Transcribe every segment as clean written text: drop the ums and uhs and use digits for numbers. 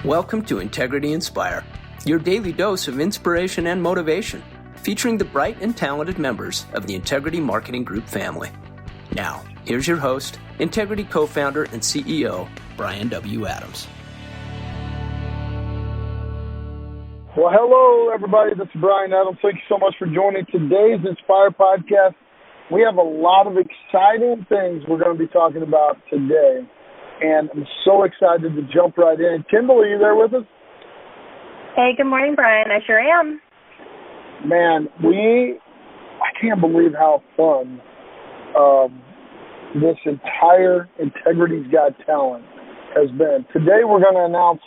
Welcome to Integrity Inspire, your daily dose of inspiration and motivation, featuring the bright and talented members of the Integrity Marketing Group family. Now, here's your host, Integrity co-founder and CEO, Brian W. Adams. Well, hello, everybody. This is Brian Adams. Thank you so much for joining today's Inspire podcast. We have a lot of exciting things we're going to be talking about today, and I'm so excited to jump right in. Kendall, are you there with us? Hey, good morning, Brian. I sure am. Man, I can't believe how fun this entire Integrity's Got Talent has been. Today we're going to announce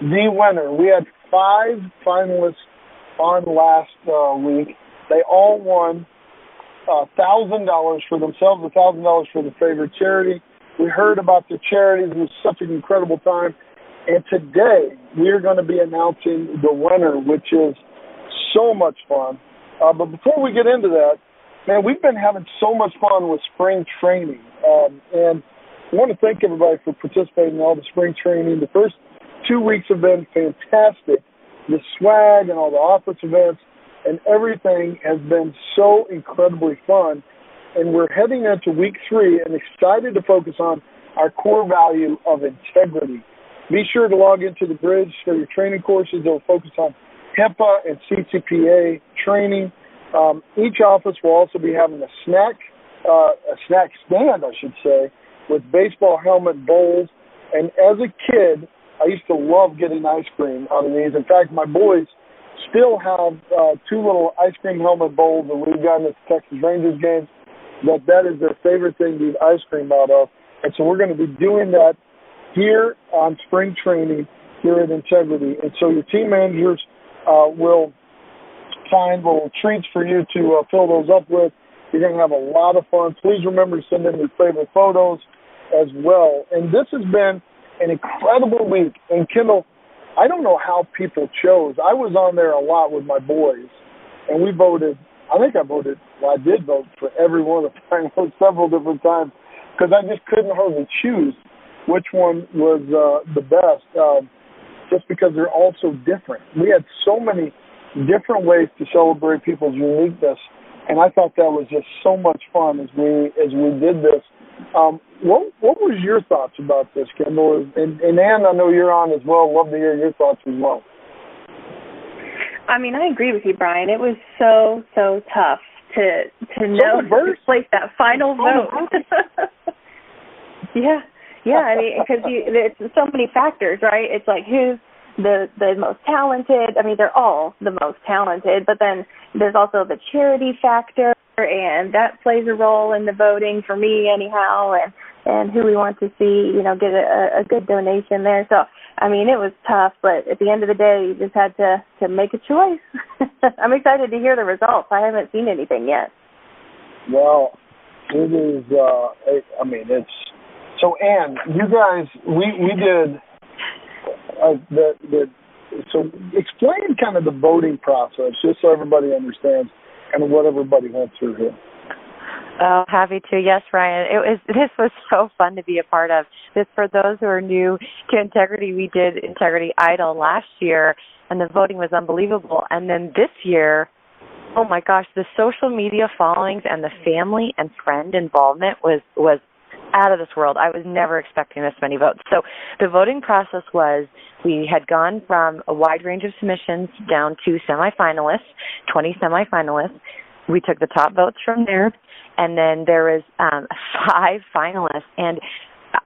the winner. We had 5 finalists on last week. They all won $1,000 for themselves, $1,000 for the favorite charity. We heard about the charities. It was such an incredible time. And today we're going to be announcing the winner, which is so much fun. But before we get into that, man, we've been having so much fun with spring training. And I want to thank everybody for participating in all the spring training. The first 2 weeks have been fantastic. The swag and all the office events and everything has been so incredibly fun. And we're heading into week 3 and excited to focus on our core value of integrity. Be sure to log into the Bridge for your training courses. They'll focus on HIPAA and CCPA training. Each office will also be having a snack stand, I should say, with baseball helmet bowls. And as a kid, I used to love getting ice cream out of these. In fact, my boys still have 2 little ice cream helmet bowls that we've gotten at the Texas Rangers games. That is their favorite thing to eat ice cream out of. And so we're going to be doing that here on spring training here at Integrity. And so your team managers will find little treats for you to fill those up with. You're going to have a lot of fun. Please remember to send in your favorite photos as well. And this has been an incredible week. And Kendall, I don't know how people chose. I was on there a lot with my boys, and we voted. I did vote for every one of them several different times because I just couldn't hardly choose which one was the best just because they're all so different. We had so many different ways to celebrate people's uniqueness, and I thought that was just so much fun as we did this. What was your thoughts about this, Kendall? And Ann, I know you're on as well. Love to hear your thoughts as well. I mean, I agree with you, Brian. It was so tough to know to place that final vote. Yeah. I mean, because it's so many factors, right? It's like who's the most talented. I mean, they're all the most talented, but then there's also the charity factor, and that plays a role in the voting for me anyhow, and who we want to see, get a good donation there. So, I mean, it was tough, but at the end of the day, you just had to make a choice. I'm excited to hear the results. I haven't seen anything yet. Well, it is, it's, so Ann, you guys, we did, so explain kind of the voting process, just so everybody understands kind of what everybody went through here. Oh, happy to. Yes, Ryan. This was so fun to be a part of. This, for those who are new to Integrity, we did Integrity Idol last year, and the voting was unbelievable. And then this year, oh my gosh, the social media followings and the family and friend involvement was out of this world. I was never expecting this many votes. So the voting process was, we had gone from a wide range of submissions down to semifinalists, 20 semifinalists. We took the top votes from there, and then there was 5 finalists. And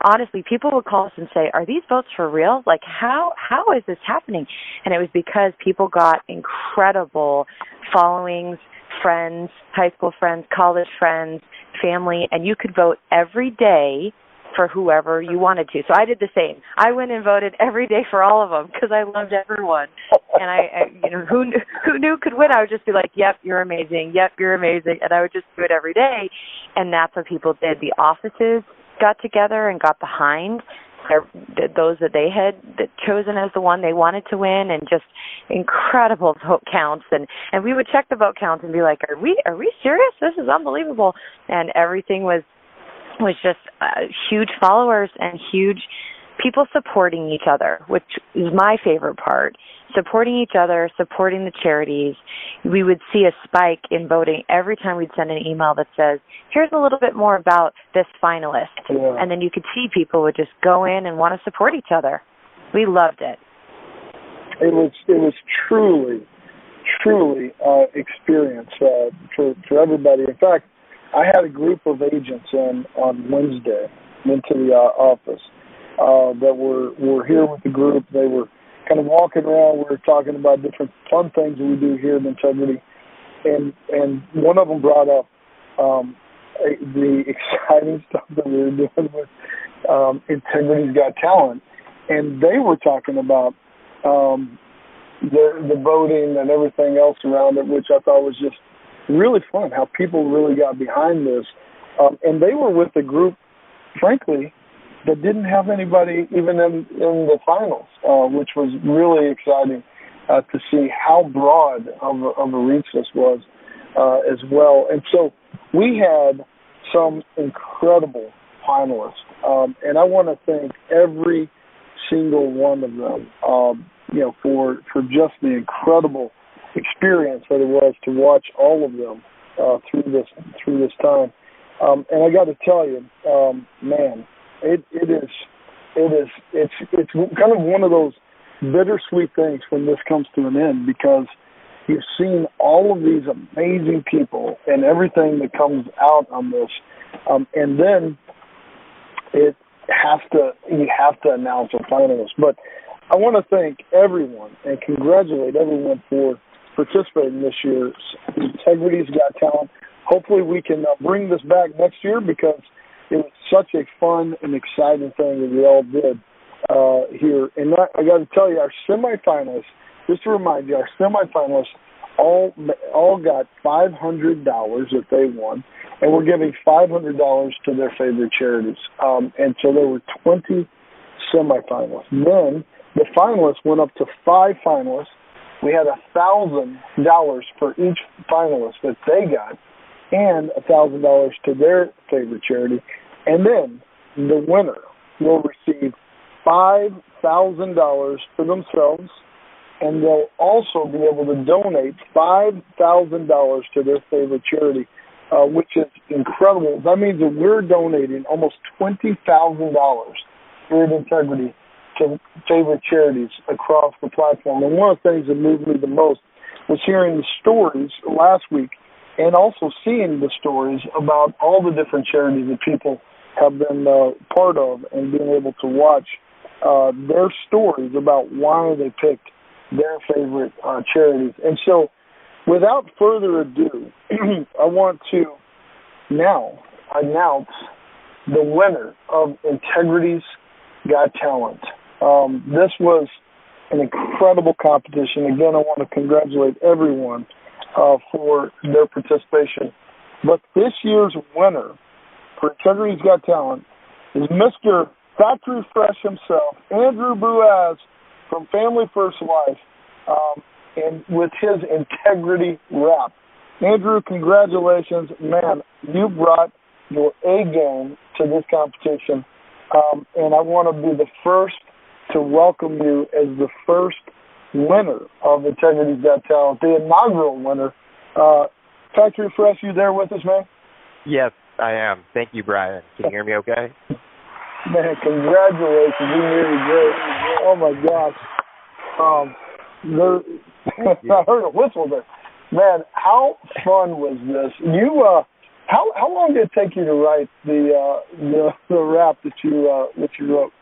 honestly, people would call us and say, are these votes for real? Like, how is this happening? And it was because people got incredible followings, friends, high school friends, college friends, family, and you could vote every day for whoever you wanted to. So I did the same. I went and voted every day for all of them because I loved everyone. And I who knew could win? I would just be like, yep, you're amazing. Yep, you're amazing. And I would just do it every day. And that's what people did. The offices got together and got behind those that they had chosen as the one they wanted to win, and just incredible vote counts. And we would check the vote counts and be like, are we serious? This is unbelievable. And everything was just huge followers and huge people supporting each other, which is my favorite part. Supporting each other, supporting the charities. We would see a spike in voting every time we'd send an email that says, here's a little bit more about this finalist. Yeah. And then you could see people would just go in and want to support each other. We loved it. It was truly experience for everybody. In fact, I had a group of agents on Wednesday into the office that were here with the group. They were kind of walking around. We were talking about different fun things that we do here in Integrity, and one of them brought up the exciting stuff that we were doing with Integrity's Got Talent, and they were talking about the voting and everything else around it, which I thought was just really fun, how people really got behind this. And they were with a group, frankly, that didn't have anybody even in the finals, which was really exciting to see how broad of a reach this was as well. And so we had some incredible finalists, and I want to thank every single one of them, for just the incredible experience that it was to watch all of them through this time. And I got to tell you, man, it's kind of one of those bittersweet things when this comes to an end, because you've seen all of these amazing people and everything that comes out on this, and then you have to announce a finalist. But I want to thank everyone and congratulate everyone for participating this year. Integrity's Got Talent. Hopefully we can bring this back next year, because it was such a fun and exciting thing that we all did here. And I got to tell you, our semifinalists, just to remind you, our semifinalists all got $500 that they won, and we're giving $500 to their favorite charities. And so there were 20 semifinalists. Then the finalists went up to 5 finalists. We had $1,000 for each finalist that they got, and $1,000 to their favorite charity. And then the winner will receive $5,000 for themselves, and they'll also be able to donate $5,000 to their favorite charity, which is incredible. That means that we're donating almost $20,000 here at Integrity to favorite charities across the platform. And one of the things that moved me the most was hearing the stories last week, and also seeing the stories about all the different charities that people have been part of, and being able to watch their stories about why they picked their favorite charities. And so, without further ado, I want to now announce the winner of Integrity's Got Talent. This was an incredible competition. Again, I want to congratulate everyone for their participation. But this year's winner for Integrity's Got Talent is Mr. Factory Fresh himself, Andrew Boaz from Family First Life, and with his Integrity Wrap. Andrew, congratulations. Man, you brought your A game to this competition, and I want to be the first to welcome you as the first winner of Integrity's Got Talent, the inaugural winner. Factory Fresh, you there with us, man? Yes, I am. Thank you, Brian. Can you hear me okay? Man, congratulations. We hear you great. Oh, my gosh. I heard a whistle there. Man, how fun was this? You, how long did it take you to write the rap that you wrote?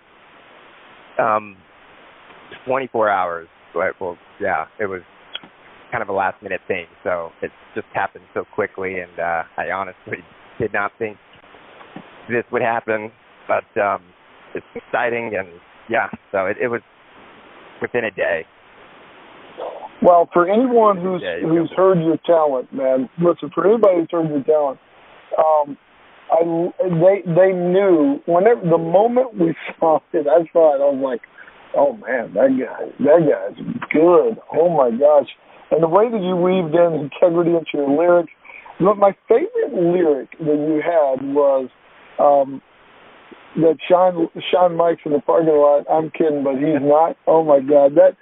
24 hours. Well, yeah, it was kind of a last-minute thing, so it just happened so quickly, and I honestly did not think this would happen, but it's exciting, and yeah, so it was within a day. Well, for anyone who's heard your talent, man, listen, for anybody who's heard your talent, they knew whenever the moment we saw it, I was like, oh man, that guy's good. Oh my gosh. And the way that you weaved in integrity into your lyrics, my favorite lyric that you had was, that Sean Mike's in the parking lot. I'm kidding, but he's not. Oh my God, that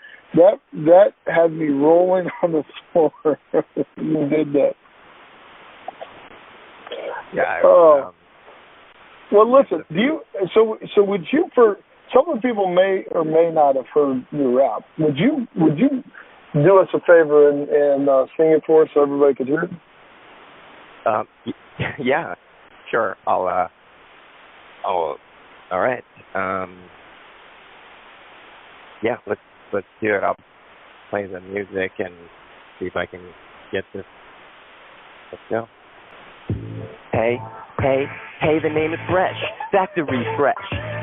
had me rolling on the floor. You did that. Yeah. Well, listen. Do you? So would you? For some of the people may or may not have heard your rap. Would you do us a favor and sing it for us so everybody could hear it? Yeah. Sure. All right. Yeah. Let's do it. I'll play the music and see if I can get this. Let's go. Hey, the name is Fresh, Factory Fresh.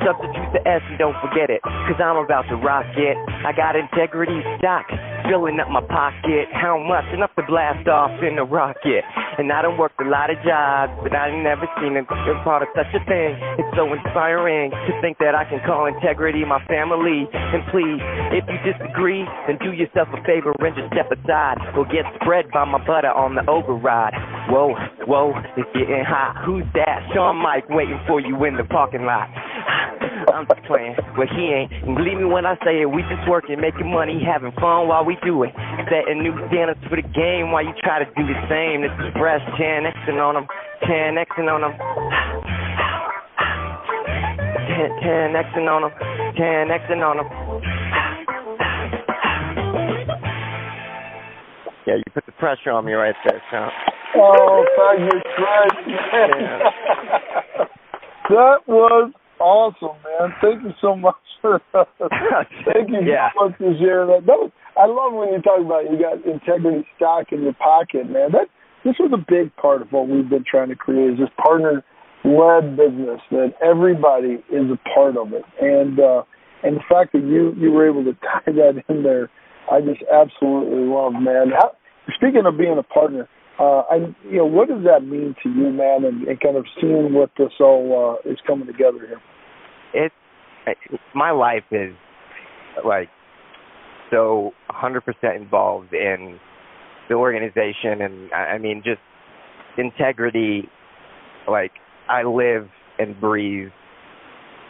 Substitute the S and don't forget it, cause I'm about to rock it. I got integrity stock, filling up my pocket. How much? Enough to blast off in a rocket. And I done worked a lot of jobs, but I ain't never seen a part of such a thing. It's so inspiring to think that I can call integrity my family. And please, if you disagree, then do yourself a favor and just step aside. Or get spread by my butter on the override. Whoa, it's getting hot. Who's that? Sean Mike waiting for you in the parking lot. I'm just playing, but he ain't. And believe me when I say it, we just working, making money, having fun while we do it. Setting new standards for the game while you try to do the same. This is Fresh, 10Xing on them, 10Xing on them. 10Xing on them, 10Xing on them. Yeah, you put the pressure on me right there, Sean. Oh, thank you, Fred. Yeah. That was awesome, man. Thank you so much for thank you so much for sharing that. I love when you talk about you got integrity stock in your pocket, man. This was a big part of what we've been trying to create, is this partner-led business that everybody is a part of it. And the fact that you were able to tie that in there, I just absolutely love, man. Speaking of being a partner, what does that mean to you, man, and kind of seeing what this all is coming together here? My life is like so 100% involved in the organization, and I mean just integrity. Like I live and breathe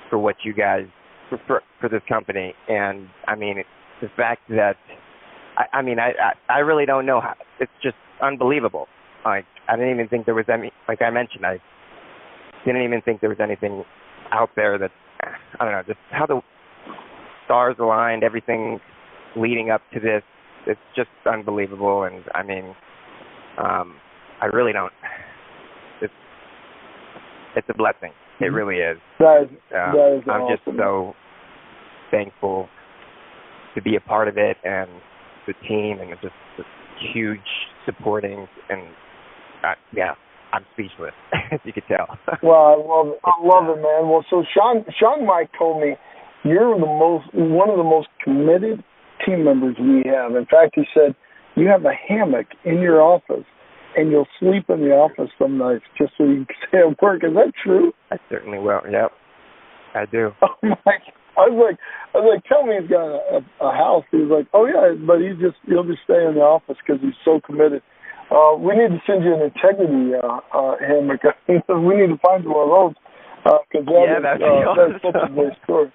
for what you guys for this company, and I mean the fact that I really don't know how. It's just unbelievable. Like I didn't even think there was any. Like I mentioned, I didn't even think there was anything out there that I don't know. Just how the stars aligned, everything leading up to this. It's just unbelievable, and I mean, I really don't. It's a blessing. It really is. That is I'm awesome. just so thankful to be a part of it, and the team, and just huge supporting, and I'm speechless, as you could tell. Well, I love it, man. Well, so Sean Mike told me you're one of the most committed team members we have. In fact, he said you have a hammock in your office, and you'll sleep in the office some nights just so you can stay at work. Is that true? I certainly will. Yep, I do. Oh my! I was like, tell me he's got a house. He was like, oh yeah, but he'll just stay in the office because he's so committed. We need to send you an integrity hammock. We need to find one of those because that's such a great story.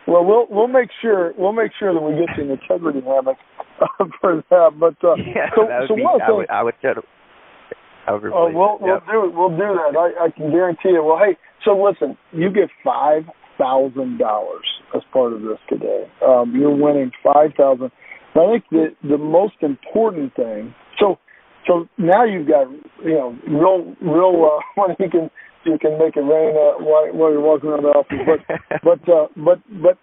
Well, we'll make sure that we get you an integrity hammock for that. But so I would tell. We'll do that. I can guarantee it. Well, hey, so listen, you get $5,000 as part of this today. You're winning $5,000. I think the most important thing. So now you've got real when you can make it rain while you're walking around the office. But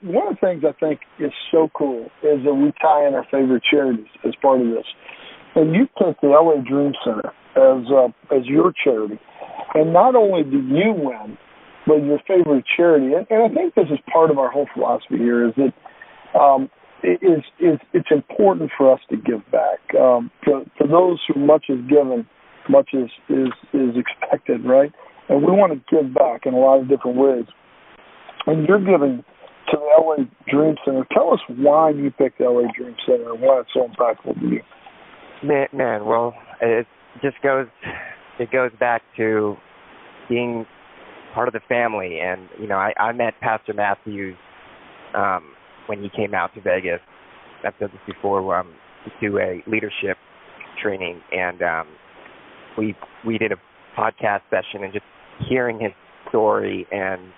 one of the things I think is so cool is that we tie in our favorite charities as part of this. And you picked the LA Dream Center as your charity. And not only do you win, but your favorite charity. And I think this is part of our whole philosophy here is that it's important for us to give back. For those who much is given, much is expected, right? And we want to give back in a lot of different ways. And you're giving to the LA Dream Center. Tell us why you picked the LA Dream Center and why it's so impactful to you. Man, well, it goes back to being part of the family. And, I met Pastor Matthews when he came out to Vegas. I've said this before, to do a leadership training, and we did a podcast session, and just hearing his story and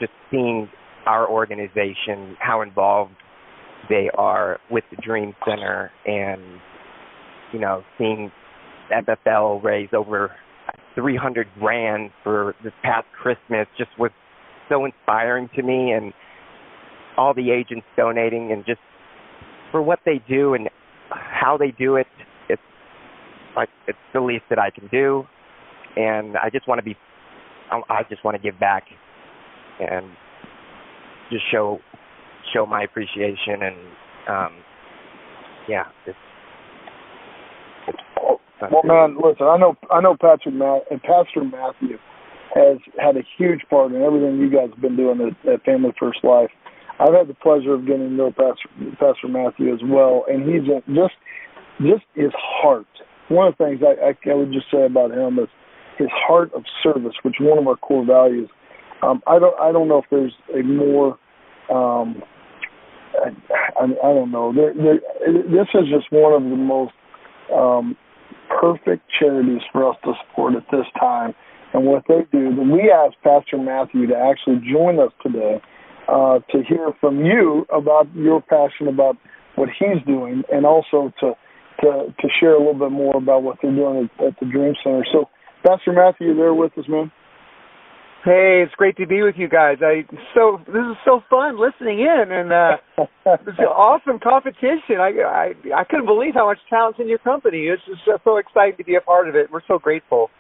just seeing our organization, how involved they are with the Dream Center, and seeing FFL raise over $300,000 for this past Christmas just was so inspiring to me, and all the agents donating, and just for what they do and how they do it, it's the least that I can do, and I just want to give back and just show my appreciation, and well, man, listen, I know Pastor Matthew has had a huge part in everything you guys have been doing at Family First Life. I've had the pleasure of getting to know Pastor Matthew as well, and he's just his heart. One of the things I would just say about him is his heart of service, which is one of our core values. I don't know if there's a more I don't know. This is just one of the most perfect charities for us to support at this time. And what they do, we asked Pastor Matthew to actually join us today to hear from you about your passion about what he's doing, and also to share a little bit more about what they're doing at the Dream Center. So, Pastor Matthew, you there with us, man? Hey, it's great to be with you guys. This is so fun listening in, and it's an awesome competition. I couldn't believe how much talent's in your company. It's just so exciting to be a part of it. We're so grateful.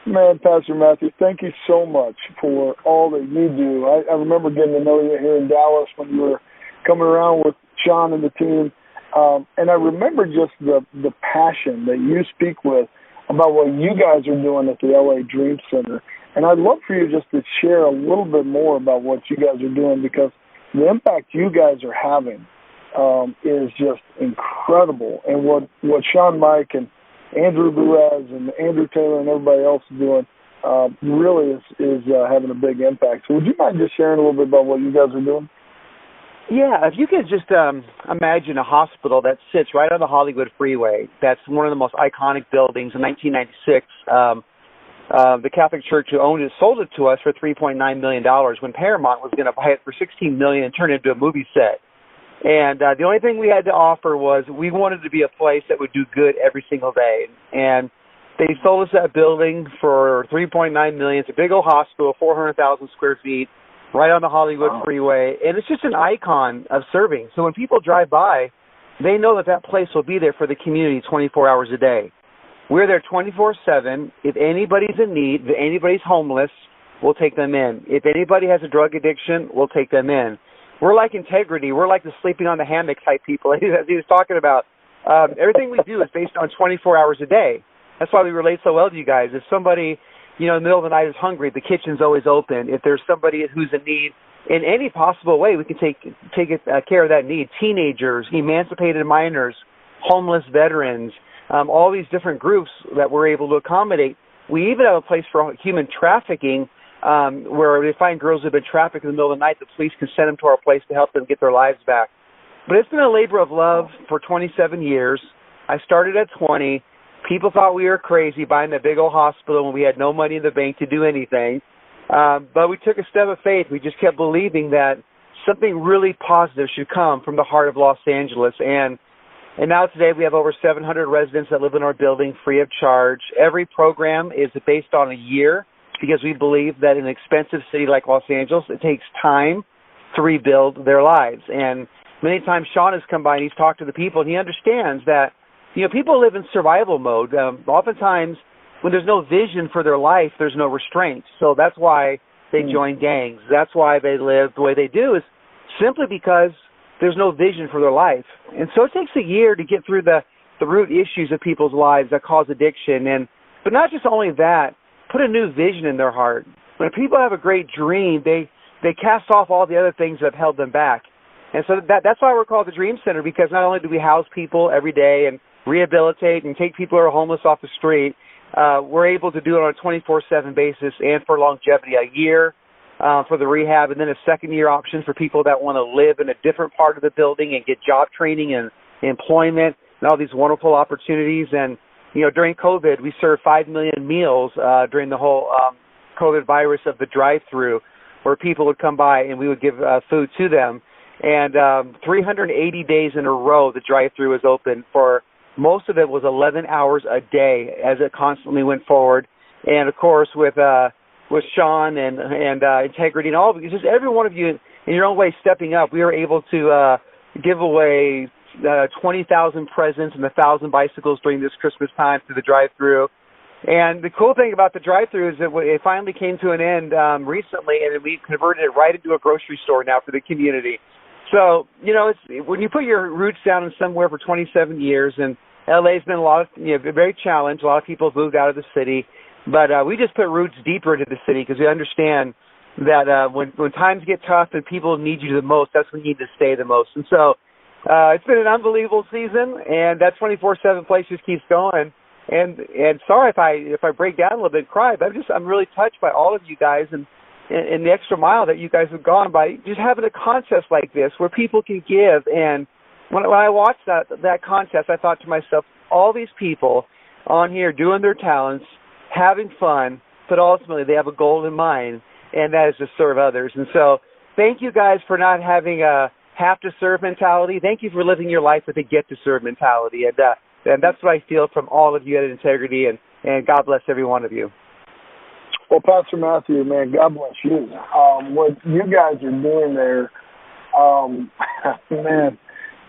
Man, Pastor Matthew, thank you so much for all that you do. I remember getting to know you here in Dallas when you were coming around with Sean and the team, and I remember just the passion that you speak with about what you guys are doing at the LA Dream Center. And I'd love for you just to share a little bit more about what you guys are doing, because the impact you guys are having is just incredible. And what Sean Mike and Andrew Buez and Andrew Taylor and everybody else is doing really is having a big impact. So would you mind just sharing a little bit about what you guys are doing? Yeah, if you could just imagine a hospital that sits right on the Hollywood freeway. That's one of the most iconic buildings. In 1996, the Catholic Church who owned it sold it to us for $3.9 million when Paramount was going to buy it for $16 million and turn it into a movie set. And the only thing we had to offer was we wanted to be a place that would do good every single day. And they sold us that building for $3.9 million. It's a big old hospital, 400,000 square feet, right on the Hollywood freeway. And it's just an icon of serving. So when people drive by, they know that place will be there for the community 24 hours a day. We're there 24/7. If anybody's in need, if anybody's homeless, we'll take them in. If anybody has a drug addiction, we'll take them in. We're like Integrity. We're like the sleeping on the hammock type people, as he was talking about. Everything we do is based on 24 hours a day. That's why we relate so well to you guys. If somebody, in the middle of the night is hungry, the kitchen's always open. If there's somebody who's in need in any possible way, we can take care of that need. Teenagers, emancipated minors, homeless veterans, all these different groups that we're able to accommodate. We even have a place for human trafficking where they find girls who have been trafficked in the middle of the night. The police can send them to our place to help them get their lives back. But it's been a labor of love for 27 years. I started at 20. People thought we were crazy buying that big old hospital when we had no money in the bank to do anything. But we took a step of faith. We just kept believing that something really positive should come from the heart of Los Angeles. And now today we have over 700 residents that live in our building free of charge. Every program is based on a year because we believe that in an expensive city like Los Angeles, it takes time to rebuild their lives. And many times Sean has come by and he's talked to the people, and he understands that, people live in survival mode. Oftentimes when there's no vision for their life, there's no restraint. So that's why they join gangs. That's why they live the way they do, is simply because there's no vision for their life. And so it takes a year to get through the root issues of people's lives that cause addiction. But not just only that, put a new vision in their heart. When people have a great dream, they cast off all the other things that have held them back. And so that's why we're called the Dream Center, because not only do we house people every day and rehabilitate and take people who are homeless off the street, we're able to do it on a 24/7 basis and for longevity, a year for the rehab, and then a second-year option for people that want to live in a different part of the building and get job training and employment and all these wonderful opportunities. And, during COVID, we served 5 million meals during the whole COVID virus of the drive-through, where people would come by and we would give food to them. And 380 days in a row, the drive-through was open for most of it was 11 hours a day as it constantly went forward. And, of course, with Sean and Integrity and all of you, just every one of you in your own way stepping up, we were able to give away 20,000 presents and 1,000 bicycles during this Christmas time through the drive-through. And the cool thing about the drive-through is that it finally came to an end recently, and we converted it right into a grocery store now for the community. So, it's when you put your roots down in somewhere for 27 years, and LA's been a lot of, very challenged. A lot of people have moved out of the city, but we just put roots deeper into the city because we understand that when times get tough and people need you the most, that's when you need to stay the most. And so it's been an unbelievable season, and that 24/7 place just keeps going. And sorry if I break down a little bit and cry, but I'm really touched by all of you guys and the extra mile that you guys have gone by just having a contest like this where people can give. And when I watched that contest, I thought to myself, all these people on here doing their talents, having fun, but ultimately they have a goal in mind, and that is to serve others. And so thank you guys for not having a have-to-serve mentality. Thank you for living your life with a get-to-serve mentality. And that's what I feel from all of you at Integrity, and God bless every one of you. Well, Pastor Matthew, man, God bless you. What you guys are doing there, man,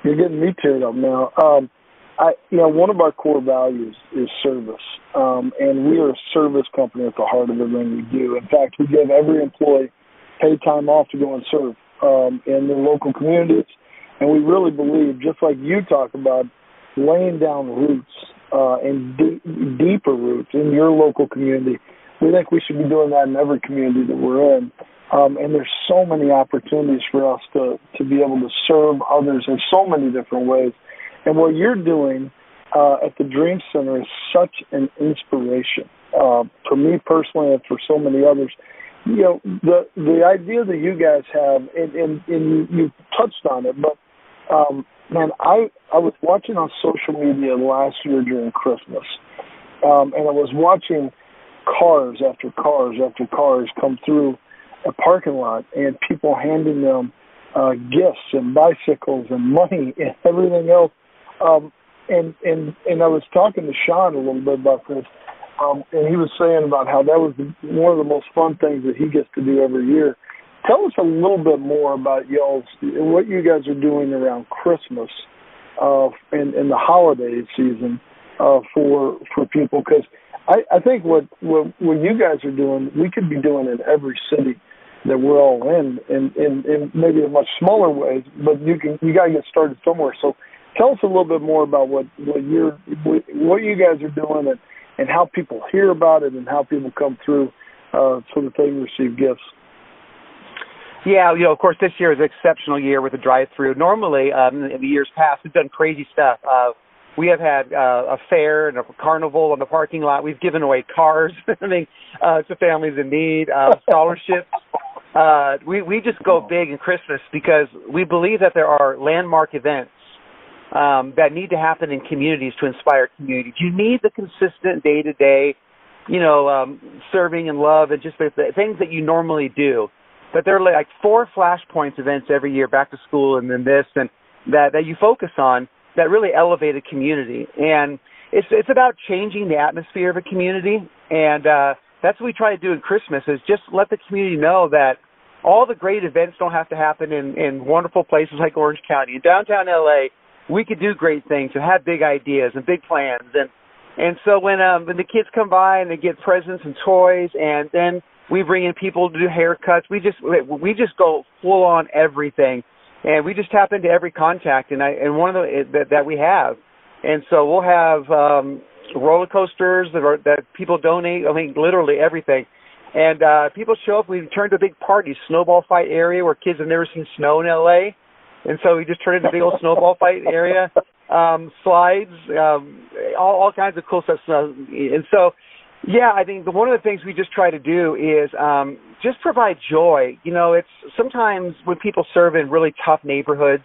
you're getting me teared up now. One of our core values is service, and we are a service company at the heart of everything we do. In fact, we give every employee paid time off to go and serve in their local communities, and we really believe, just like you talk about, laying down roots and deeper roots in your local community. We think we should be doing that in every community that we're in. And there's so many opportunities for us to be able to serve others in so many different ways. And what you're doing at the Dream Center is such an inspiration for me personally and for so many others. The idea that you guys have, and you touched on it, but man, I was watching on social media last year during Christmas, and I was watching cars after cars after cars come through a parking lot, and people handing them gifts and bicycles and money and everything else. And I was talking to Sean a little bit about this, and he was saying about how that was one of the most fun things that he gets to do every year. Tell us a little bit more about what you guys are doing around Christmas and the holiday season for people, because I think what you guys are doing, we could be doing in every city that we're all in maybe in much smaller ways, but you got to get started somewhere. So tell us a little bit more about what you guys are doing and how people hear about it and how people come through so that they can receive gifts. Yeah, of course, this year is an exceptional year with the drive-through. Normally, in the years past, we've done crazy stuff. We have had a fair and a carnival in the parking lot. We've given away cars to families in need, scholarships. We just go big in Christmas because we believe that there are landmark events that need to happen in communities to inspire communities. You need the consistent day-to-day, serving and love and just the things that you normally do. But there are like 4 flashpoints events every year, back to school and then this, and that you focus on that really elevate a community. And it's about changing the atmosphere of a community. And that's what we try to do in Christmas, is just let the community know that all the great events don't have to happen in wonderful places like Orange County. In downtown LA, we could do great things and have big ideas and big plans. And so when the kids come by and they get presents and toys, and then we bring in people to do haircuts, we just go full on everything, and we just tap into every contact and one of the that we have. And so we'll have roller coasters that people donate. I mean, literally everything. And people show up. We turn to a big party, snowball fight area where kids have never seen snow in LA. And so we just turn it into a big old snowball fight area, slides, all kinds of cool stuff. And so Yeah, I think one of the things we just try to do is just provide joy. You know, it's sometimes when people serve in really tough neighborhoods,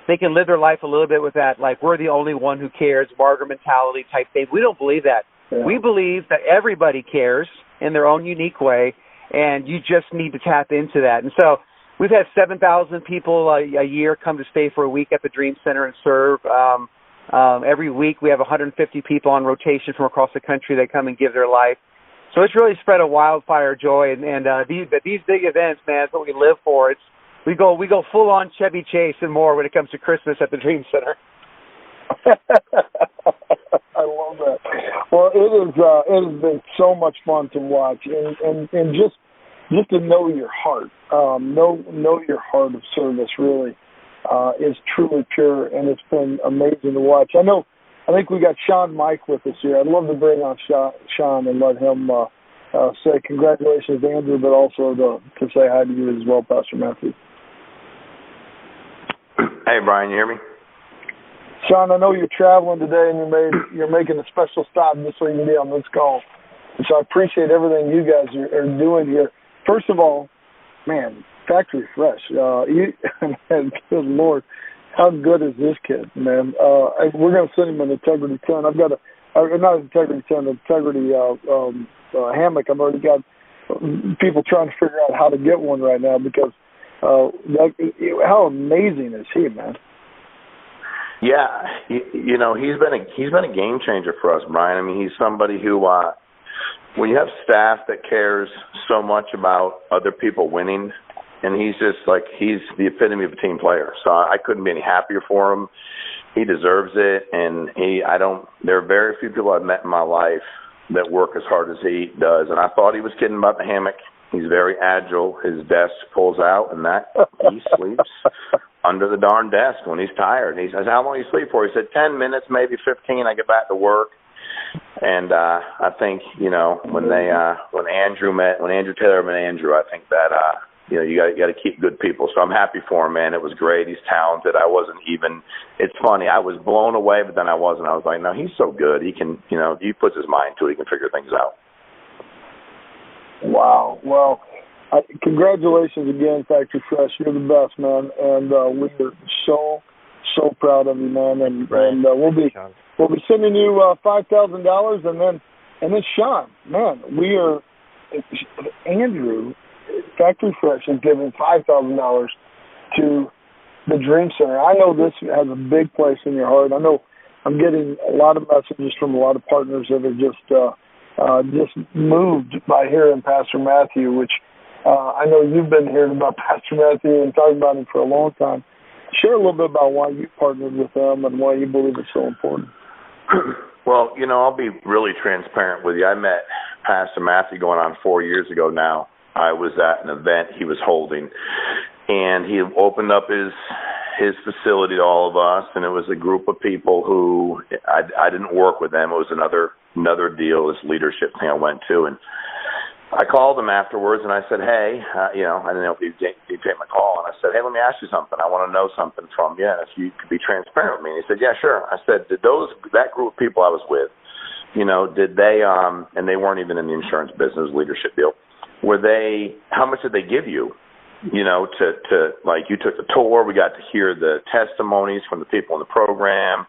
they can live their life a little bit with that, like, we're the only one who cares, martyr mentality type thing. We don't believe that. Yeah. We believe that everybody cares in their own unique way, and you just need to tap into that. And so we've had 7,000 people a year come to stay for a week at the Dream Center and serve. Every week we have 150 people on rotation from across the country that come and give their life. So it's really spread a wildfire joy, and these big events, man, it's what we live for. We go full on Chevy Chase and more when it comes to Christmas at the Dream Center. I love that. Well, it has been so much fun to watch, and just to know your heart, know your heart of service really is truly pure, and it's been amazing to watch. I think we got Sean Mike with us here. I'd love to bring on Sean and let him say congratulations to Andrew, but also to say hi to you as well, Pastor Matthew. Hey, Brian, you hear me? Sean, I know you're traveling today, and you're making a special stop just so you can be on this call. And so I appreciate everything you guys are doing here. First of all, man, Factory Fresh. Man, good Lord, how good is this kid, man? We're going to send him an Integrity 10. I've got not an Integrity 10, an Integrity hammock. I've already got people trying to figure out how to get one right now because how amazing is he, man? Yeah, you know, he's been a game changer for us, Brian. I mean, he's somebody who, when you have staff that cares so much about other people winning, and he's the epitome of a team player. So I couldn't be any happier for him. He deserves it, and there are very few people I've met in my life that work as hard as he does. And I thought he was kidding about the hammock. He's very agile. His desk pulls out, and he sleeps under the darn desk when he's tired. And he says, "How long do you sleep for?" He said, 10 minutes, maybe 15. I get back to work. And I think, you know, when Andrew Taylor met Andrew, I think that you know, you got to keep good people. So I'm happy for him, man. It was great. He's talented. It's funny. I was blown away, but then I wasn't. I was like, no, he's so good. He can, you know, he puts his mind to it. He can figure things out. Wow. Well, congratulations again, Factory Fresh. You're the best, man. And we're so proud of you, man. And we'll be sending you $5,000, and then Sean, man, Andrew, Factory Fresh is giving $5,000 to the Dream Center. I know this has a big place in your heart. I know I'm getting a lot of messages from a lot of partners that are just moved by hearing Pastor Matthew, which I know you've been hearing about Pastor Matthew and talking about him for a long time. Share a little bit about why you partnered with them and why you believe it's so important. Well, you know, I'll be really transparent with you. I met Pastor Matthew going on 4 years ago now. I was at an event he was holding, and he opened up his facility to all of us, and it was a group of people who I didn't work with them. It was another deal, this leadership thing I went to, and I called him afterwards, and I said, hey, you know, I didn't know if he'd take my call, and I said, hey, let me ask you something. I want to know something from you, if you could be transparent with me. And he said, yeah, sure. I said, did that group of people I was with, you know, did they, and they weren't even in the insurance business leadership deal, how much did they give you? You know, to like, you took the tour, we got to hear the testimonies from the people in the program,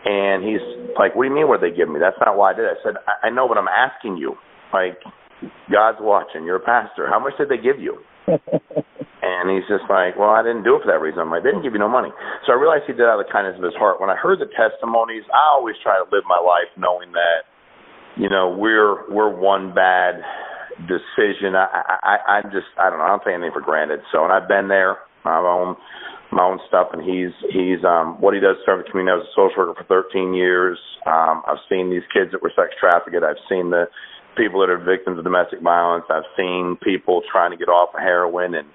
and he's like, what do you mean what they give me? That's not why I did it. I said, I know, but I'm asking you, like, God's watching, you're a pastor, how much did they give you? And he's just like, well, I didn't do it for that reason. I'm like, they didn't give you no money. So I realized he did it out of the kindness of his heart. When I heard the testimonies, I always try to live my life knowing that, you know, we're one bad decision. I don't know. I don't take anything for granted. So, and I've been there, my own stuff, and he's what he does serve the community. I was a social worker for 13 years. I've seen these kids that were sex trafficked. I've seen the people that are victims of domestic violence. I've seen people trying to get off of heroin, and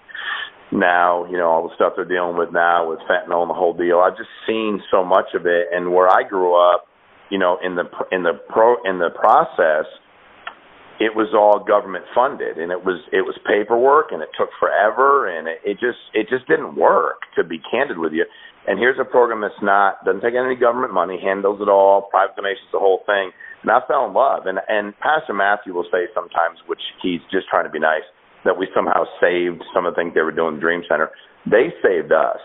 now, you know, all the stuff they're dealing with now with fentanyl and the whole deal. I've just seen so much of it, and where I grew up, you know, in the process, it was all government funded, and it was paperwork, and it took forever, and it just didn't work, to be candid with you. And here's a program doesn't take any government money, handles it all, private donations, the whole thing. And I fell in love. And Pastor Matthew will say sometimes, which he's just trying to be nice, that we somehow saved some of the things they were doing in the Dream Center. They saved us.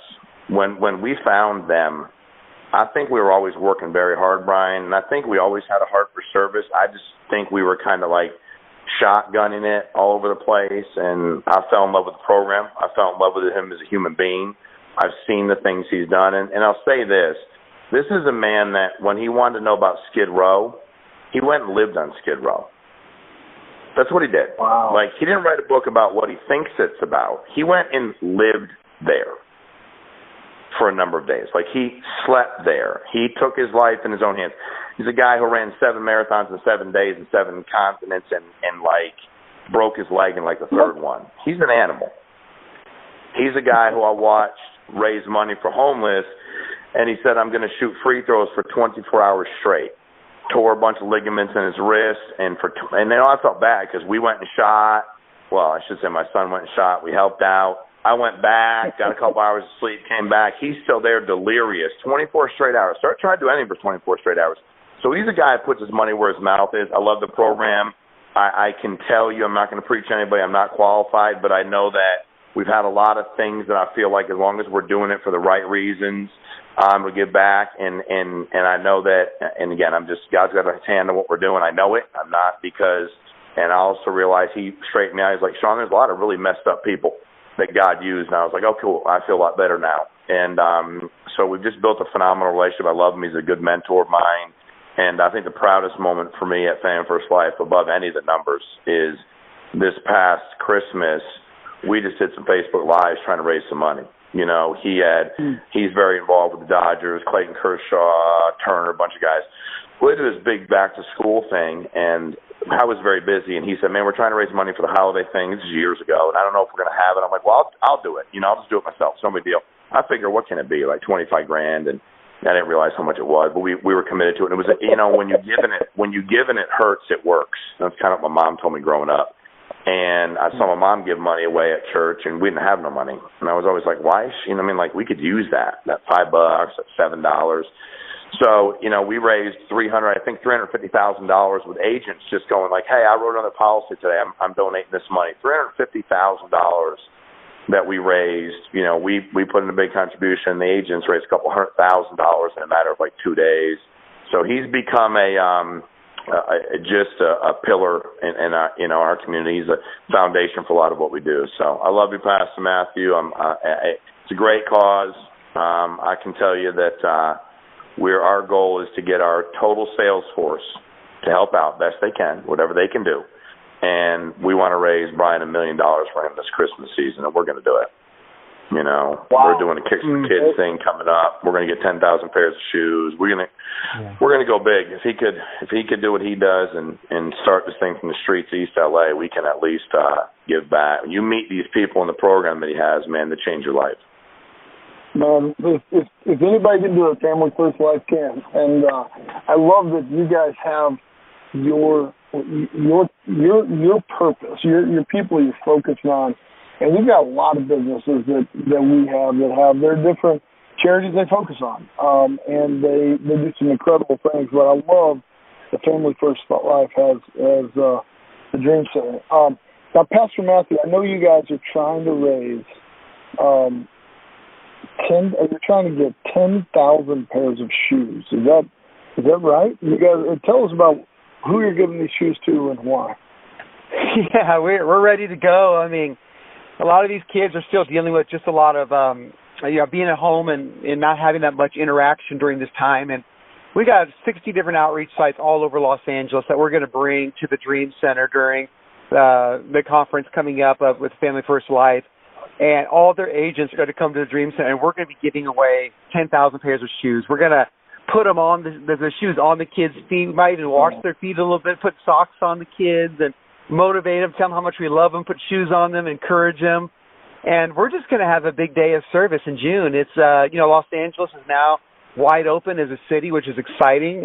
When we found them, I think we were always working very hard, Brian, and I think we always had a heart for service. I just think we were kind of like shotgunning it all over the place, and I fell in love with the program. I fell in love with him as a human being. I've seen the things he's done, and I'll say this. This is a man that when he wanted to know about Skid Row, he went and lived on Skid Row. That's what he did. Wow. Like, he didn't write a book about what he thinks it's about. He went and lived there for a number of days. Like, he slept there. He took his life in his own hands. He's a guy who ran 7 marathons in 7 days in 7 continents and like, broke his leg in, like, the third one. He's an animal. He's a guy who I watched raise money for homeless, and he said, I'm going to shoot free throws for 24 hours straight. Tore a bunch of ligaments in his wrist, and I felt bad because we went and shot. Well, I should say my son went and shot. We helped out. I went back, got a couple hours of sleep, came back. He's still there, delirious, 24 straight hours. Start trying to do anything for 24 straight hours. So he's a guy that puts his money where his mouth is. I love the program. I can tell you, I'm not going to preach to anybody. I'm not qualified, but I know that we've had a lot of things that I feel like as long as we're doing it for the right reasons, to give back, and I know that, and again, God's got his hand on what we're doing. I know it. I'm not and I also realize he straightened me out. He's like, Sean, there's a lot of really messed up people that God used, and I was like, oh, cool. I feel a lot better now. And so we've just built a phenomenal relationship. I love him. He's a good mentor of mine, and I think the proudest moment for me at Family First Life, above any of the numbers, is this past Christmas, we just did some Facebook Lives trying to raise some money. You know, he's very involved with the Dodgers, Clayton Kershaw, Turner, a bunch of guys. We did this big back-to-school thing, and I was very busy, and he said, man, we're trying to raise money for the holiday thing. This is years ago, and I don't know if we're going to have it. I'm like, well, I'll do it. You know, I'll just do it myself. No big deal. I figure, what can it be, like $25,000? And I didn't realize how much it was, but we were committed to it. And it was, you know, when you give and it hurts, it works. That's kind of what my mom told me growing up. And I saw my mom give money away at church, and we didn't have no money. And I was always like, why? You know what I mean? Like, we could use that $5, that $7. So, you know, we raised $350,000 with agents just going like, hey, I wrote another policy today. I'm donating this money. $350,000 that we raised. You know, we put in a big contribution. The agents raised a couple $100,000 in a matter of like 2 days. So he's become just a pillar in our community. He's a foundation for a lot of what we do. So I love you, Pastor Matthew. It's a great cause. I can tell you that our goal is to get our total sales force to help out best they can, whatever they can do. And we want to raise Brian $1 million for him this Christmas season, and we're going to do it. You know, wow. We're doing a Kicks for Kids thing coming up. We're going to get 10,000 pairs of shoes. We're going to go big. If he could do what he does and start this thing from the streets of East LA, we can at least give back. You meet these people in the program that he has, man, that change your life. Man, if anybody can do it, Family First Life can. And I love that you guys have your purpose, your people you're focused on. And we've got a lot of businesses that we have that have their different charities they focus on, and they do some incredible things. But I love the Family First Life has the Dream Center. Now, Pastor Matthew, I know you guys are trying to raise you're trying to get 10,000 pairs of shoes. Is that right? You guys tell us about who you're giving these shoes to and why. Yeah, we're ready to go. I mean, a lot of these kids are still dealing with just a lot of, being at home and not having that much interaction during this time. And we got 60 different outreach sites all over Los Angeles that we're going to bring to the Dream Center during the conference coming up with Family First Life. And all their agents are going to come to the Dream Center, and we're going to be giving away 10,000 pairs of shoes. We're going to put them on the shoes on the kids' feet. We might even wash their feet a little bit, put socks on the kids, and motivate them, tell them how much we love them, put shoes on them, encourage them. And we're just going to have a big day of service in June. It's, Los Angeles is now wide open as a city, which is exciting.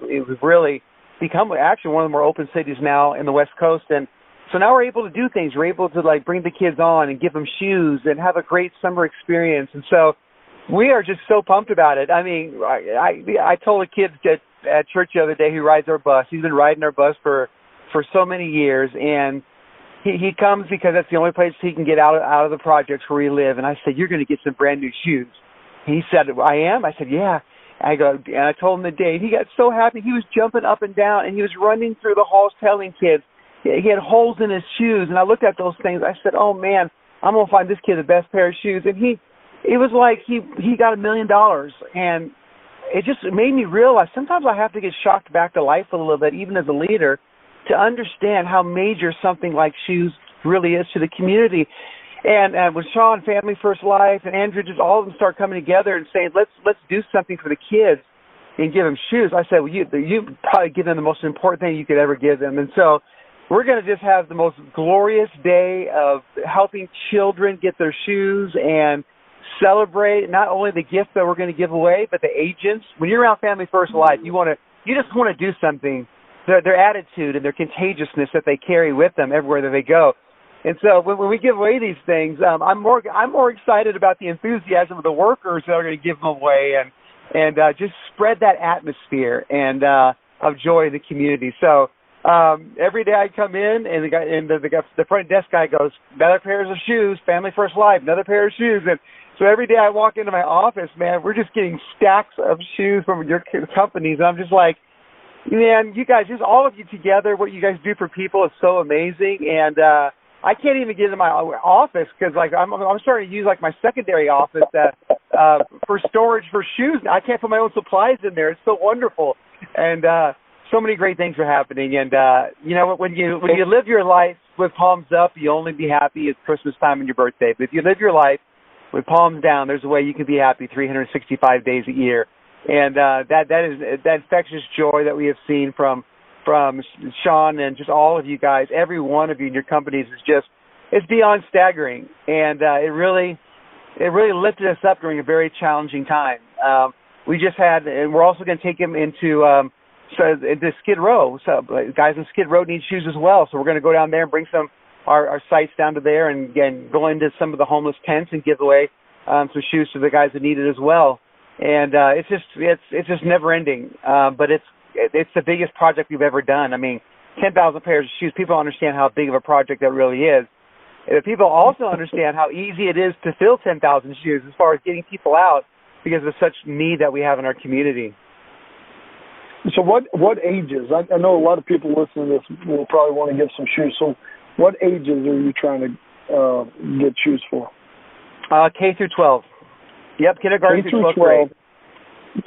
We've really become actually one of the more open cities now in the West Coast. And so now we're able to do things. We're able to bring the kids on and give them shoes and have a great summer experience. And so we are just so pumped about it. I mean, I told the kids that at church the other day who rides our bus. He's been riding our bus for so many years, and he comes because that's the only place he can get out of the projects where we live. And I said, "You're going to get some brand new shoes." He said, "I am?" I said, "Yeah." I go, and I told him the date. He got so happy. He was jumping up and down, and he was running through the halls telling kids he had holes in his shoes. And I looked at those things. I said, "Oh man, I'm gonna find this kid the best pair of shoes." And it was like he got $1 million, and it just made me realize sometimes I have to get shocked back to life a little bit, even as a leader, to understand how major something like shoes really is to the community. And with Sean, Family First Life, and Andrew, just all of them start coming together and saying, let's do something for the kids and give them shoes. I said, well, you probably give them the most important thing you could ever give them. And so we're going to just have the most glorious day of helping children get their shoes and celebrate not only the gift that we're going to give away, but the agents. When you're around Family First Life, you just want to do something. Their attitude and their contagiousness that they carry with them everywhere that they go. And so when we give away these things, I'm more excited about the enthusiasm of the workers that are going to give them away and just spread that atmosphere and of joy in the community. So every day I come in and the front desk guy goes, "Another pair of shoes, Family First Life, another pair of shoes." And so every day I walk into my office, man, we're just getting stacks of shoes from your companies. And I'm just like, man, you guys, just all of you together, what you guys do for people is so amazing. And I can't even get in my office because, like, I'm starting to use like my secondary office for storage for shoes. I can't put my own supplies in there. It's so wonderful, and so many great things are happening. And you know, when you live your life with palms up, you only be happy at Christmas time and your birthday. But if you live your life with palms down, there's a way you can be happy 365 days a year. And that infectious joy that we have seen from Sean and just all of you guys, every one of you in your companies it's beyond staggering. And it really lifted us up during a very challenging time. We just had, and we're also going to take him into Skid Row. So guys in Skid Row need shoes as well. So we're going to go down there and bring our sites down to there and go into some of the homeless tents and give away some shoes to the guys that need it as well. And it's just never ending. But it's the biggest project we've ever done. I mean, 10,000 pairs of shoes. People understand how big of a project that really is. And people also understand how easy it is to fill 10,000 shoes as far as getting people out because of such need that we have in our community. So what ages? I know a lot of people listening to this will probably want to get some shoes. So what ages are you trying to get shoes for? K through 12. Yep, kindergarten through 12th grade.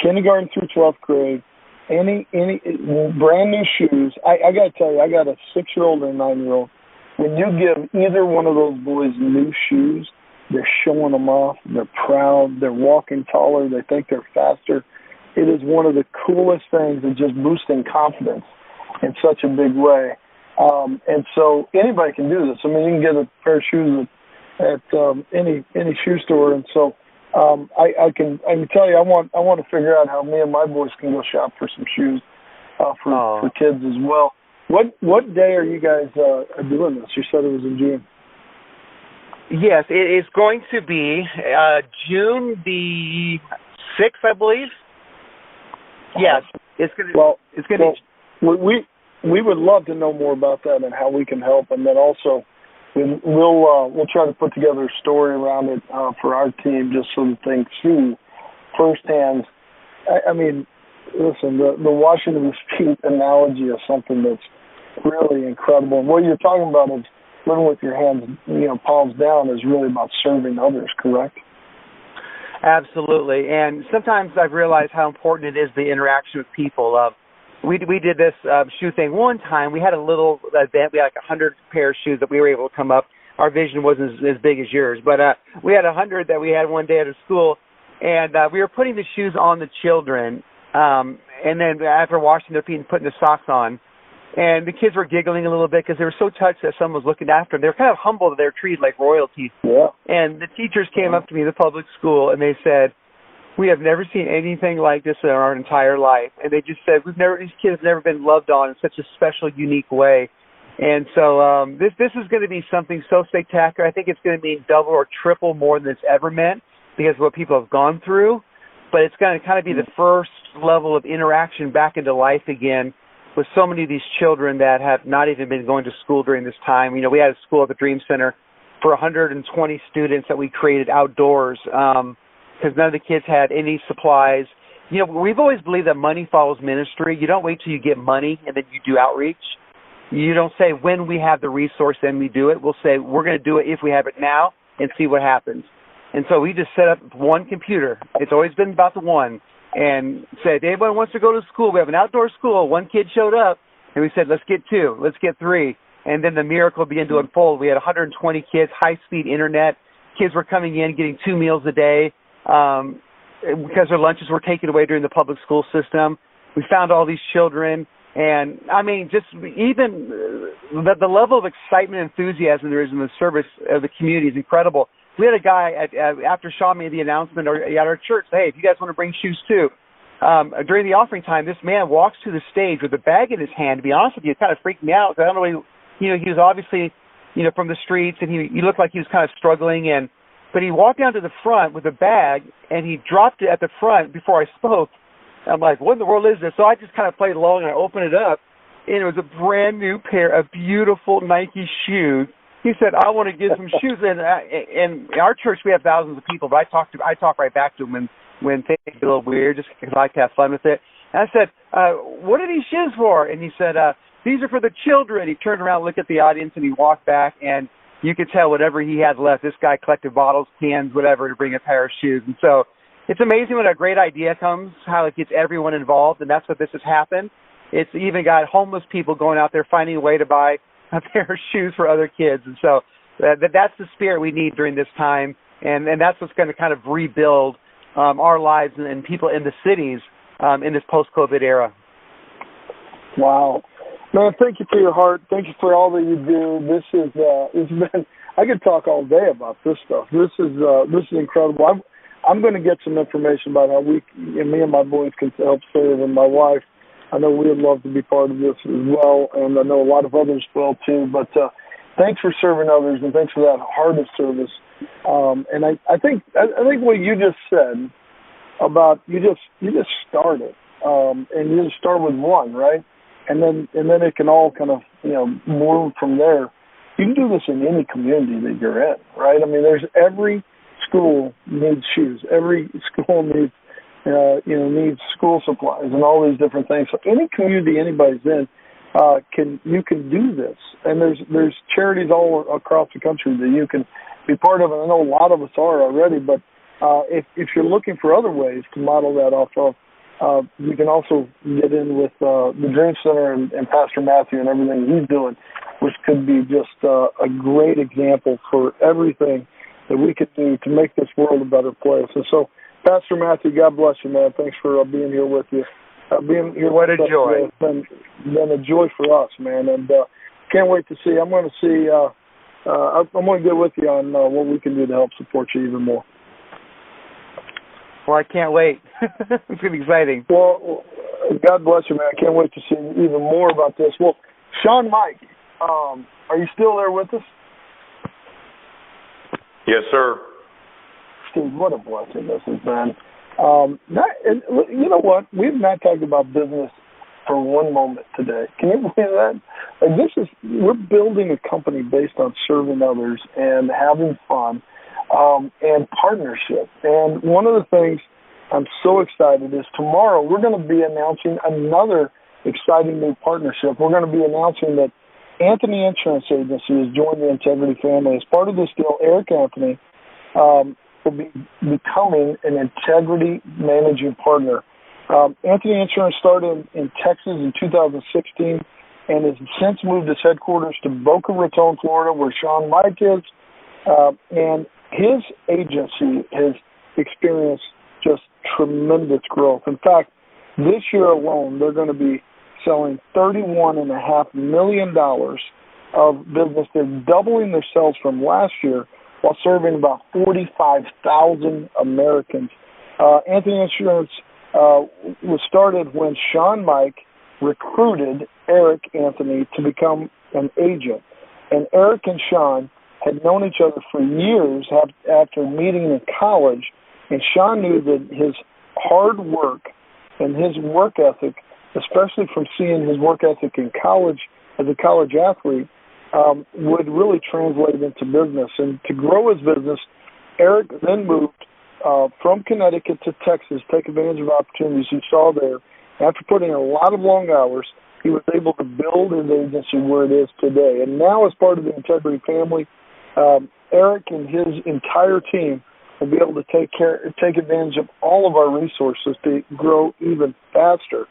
Kindergarten through 12th grade. Any brand new shoes. I got to tell you, I got a 6-year-old and a 9-year-old. When you give either one of those boys new shoes, they're showing them off. They're proud. They're walking taller. They think they're faster. It is one of the coolest things and just boosting confidence in such a big way. And so anybody can do this. I mean, you can get a pair of shoes at any shoe store. And so I can tell you, I want to figure out how me and my boys can go shop for some shoes for kids as well. What day are you guys doing this? You said it was in June. Yes, it is going to be June the 6th, I believe. Yes, it's going to. We would love to know more about that and how we can help, and then also we'll try to put together a story around it for our team, just so that they see firsthand. I mean, listen, the washing of the feet analogy is something that's really incredible. And what you're talking about is living with your hands, palms down, is really about serving others, correct? Absolutely. And sometimes I've realized how important it is, the interaction with people. We did this shoe thing one time. We had a little event. We had like 100 pair of shoes that we were able to come up. Our vision wasn't as big as yours, but we had 100 that we had one day at a school, and we were putting the shoes on the children, and then after washing their feet and putting the socks on, and the kids were giggling a little bit because they were so touched that someone was looking after them. They were kind of humble that they were treated like royalty. Yeah. And the teachers came up to me in the public school, and they said, "We have never seen anything like this in our entire life." And they just said, these kids have never been loved on in such a special, unique way. And so this is going to be something so spectacular. I think it's going to mean double or triple more than it's ever meant because of what people have gone through. But it's going to kind of be the first level of interaction back into life again with so many of these children that have not even been going to school during this time. We had a school at the Dream Center for 120 students that we created outdoors because none of the kids had any supplies. We've always believed that money follows ministry. You don't wait till you get money and then you do outreach. You don't say when we have the resource, then we do it. We'll say we're going to do it if we have it now and see what happens. And so we just set up one computer. It's always been about the one. And said, anybody wants to go to school? We have an outdoor school. One kid showed up, and we said, let's get 2, let's get 3. And then the miracle began to unfold. We had 120 kids, high-speed internet. Kids were coming in, getting 2 meals a day because their lunches were taken away during the public school system. We found all these children. And, just even the level of excitement and enthusiasm there is in the service of the community is incredible. We had a guy, after Sean made the announcement at our church, say, hey, if you guys want to bring shoes too. During the offering time, this man walks to the stage with a bag in his hand. To be honest with you, it kind of freaked me out. I don't know, he was obviously, from the streets, and he looked like he was kind of struggling. But he walked down to the front with a bag, and he dropped it at the front before I spoke. I'm like, what in the world is this? So I just kind of played along, and I opened it up, and it was a brand new pair of beautiful Nike shoes. He said, I want to get some shoes. And in our church, we have thousands of people, but I talk right back to him when things get a little weird, just because I like to have fun with it. And I said, what are these shoes for? And he said, these are for the children. He turned around, looked at the audience, and he walked back, and you could tell whatever he had left, this guy collected bottles, cans, whatever, to bring a pair of shoes. And so it's amazing when a great idea comes, how it gets everyone involved, and that's what this has happened. It's even got homeless people going out there finding a way to buy a pair of shoes for other kids. And so that's the spirit we need during this time, and that's what's going to kind of rebuild our lives and people in the cities in this post-COVID era. Wow. Man, thank you for your heart. Thank you for all that you do. This is it's been, I could talk all day about this stuff. This is incredible. I'm going to get some information about how me and my boys can help serve, and my wife. I know we would love to be part of this as well, and I know a lot of others will too. But thanks for serving others, and thanks for that heart of service. And I think what you just said about you just started, and you just start with one, right? And then it can all kind of move from there. You can do this in any community that you're in, right? There's every school needs shoes. Every school needs needs school supplies and all these different things. So any community anybody's in, you can do this. And there's charities all across the country that you can be part of. And I know a lot of us are already, but if you're looking for other ways to model that off of, you can also get in with the Dream Center and Pastor Matthew and everything he's doing, which could be just a great example for everything that we could do to make this world a better place. And so, Pastor Matthew, God bless you, man. Thanks for being here with you. Being here what a joy. It's been a joy for us, man. And can't wait to see. I'm going to see. I'm going to get with you on what we can do to help support you even more. Well, I can't wait. It's going to be exciting. Well, God bless you, man. I can't wait to see even more about this. Well, Sean Mike, are you still there with us? Yes, sir. Steve, what a blessing this has been. You know what? We've not talked about business for one moment today. Can you believe that? We're building a company based on serving others and having fun and partnership. And one of the things I'm so excited is tomorrow we're going to be announcing another exciting new partnership. We're going to be announcing that Anthony Insurance Agency has joined the Integrity family. As part of this deal, Eric Anthony will be becoming an Integrity managing partner. Anthony Insurance started in Texas in 2016 and has since moved its headquarters to Boca Raton, Florida, where Sean Mike is. And his agency has experienced just tremendous growth. In fact, this year alone, they're going to be selling $31.5 million of business. They're doubling their sales from last year while serving about 45,000 Americans. Anthony Insurance was started when Sean Mike recruited Eric Anthony to become an agent. And Eric and Sean had known each other for years after meeting in college, and Sean knew that his hard work and his work ethic, especially from seeing his work ethic in college as a college athlete, would really translate into business. And to grow his business, Eric then moved from Connecticut to Texas, take advantage of opportunities he saw there. After putting in a lot of long hours, he was able to build his agency where it is today. And now, as part of the Integrity family, Eric and his entire team will be able to take advantage of all of our resources to grow even faster.